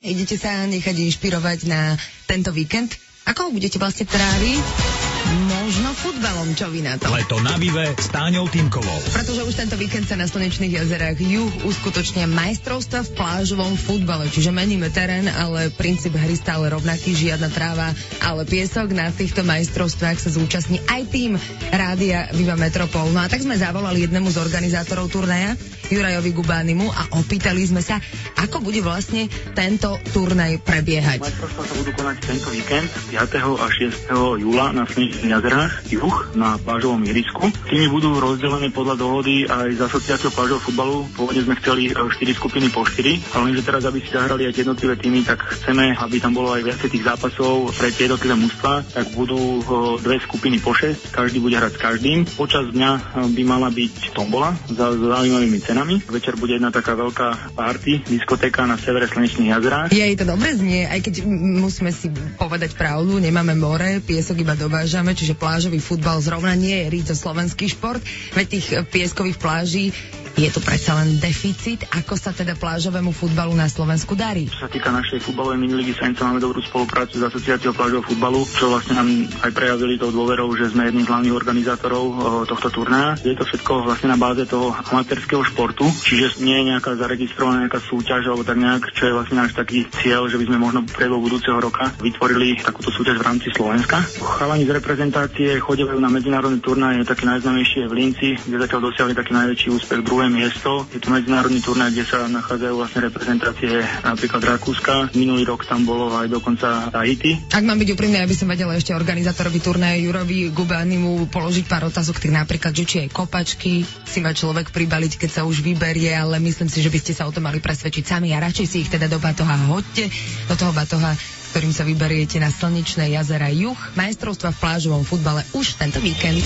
Idete sa nechať inšpirovať na tento víkend? Ako ho budete vlastne tráviť? Možno futbalom, čo vy na to? Leto na Vive s Táňou Týmkovou. Pretože už tento víkend sa na Slnečných jazerách Juh uskutočnia majstrovstvá v plážovom futbale. Čiže meníme terén, ale princíp hry stále rovnaký, žiadna tráva, ale piesok. Na týchto majstrovstvách sa zúčastní aj tým Rádia Viva Metropol. No a tak sme zavolali jednému z organizátorov turnaja, Jurajovi Gubánimu, a opýtali sme sa, ako bude vlastne tento turnaj prebiehať. Majstrovstvá sa budú konať tento víkend 5. a 6. júla na Slnečných jazerách Juh na plážovom ihrisku. Týmy budú rozdelené podľa dohody aj z asociáciou plážového futbalu. Pôvodne sme chceli 4 skupiny po 4, ale lenže teraz, aby si zahrali aj jednotlivé týmy, tak chceme, aby tam bolo aj viacej tých zápasov pre tie jednotlivé mužstvá, tak budú 2 skupiny po 6, každý bude hrať s každým. Počas dňa by mala byť tombola s zaujímavými cenami. Večer bude jedna taká veľká party, diskotéka na severe Slnečných jazerách. Je to dobre znie, aj keď musíme si povedať pravdu, nemáme more, piesok iba dovážame, čiže plážový futbal zrovna nie je ríto slovenský šport, veď tých pieskových pláží je tu predsa len deficit. Ako sa teda plážovému futbalu na Slovensku darí? Čo sa týka našej futbalovej miniligy Sainca, máme dobrú spoluprácu s asociáciou plážového futbalu, čo vlastne nám aj prejavili tou dôverou, že sme jedným z hlavných organizátorov tohto turnaja. Je to všetko vlastne na báze toho amatérskeho športu, čiže nie je nejaká zaregistrovaná nejaká súťaž alebo tak nejak, čo je vlastne náš taký cieľ, že by sme možno priebehu budúceho roka vytvorili takúto súťaž v rámci Slovenska. Chalani z reprezentácie chodevajú na medzinárodný turnaj, taký najznámejší je v Linci, kde zatiaľ dosiahli taký najväčší úspech, druhé miesto. Je to medzinárodný turnaj, kde sa nachádzajú vlastne reprezentácie napríklad Rakúska. Minulý rok tam bolo aj dokonca Tahiti. Ak mám byť úprimný, aby som vedela ešte organizátorovi turnaja Jurovi Gubánimu položiť pár otázok, tak napríklad, že či aj kopačky si má človek pribaliť, keď sa už vyberie, ale myslím si, že by ste sa o tom mali presvedčiť sami a radšej si ich teda do batoha hoďte, do toho batoha, ktorým sa vyberiete na Slnečné jazera Juh, majstrovstva v plážovom futbale už tento víkend.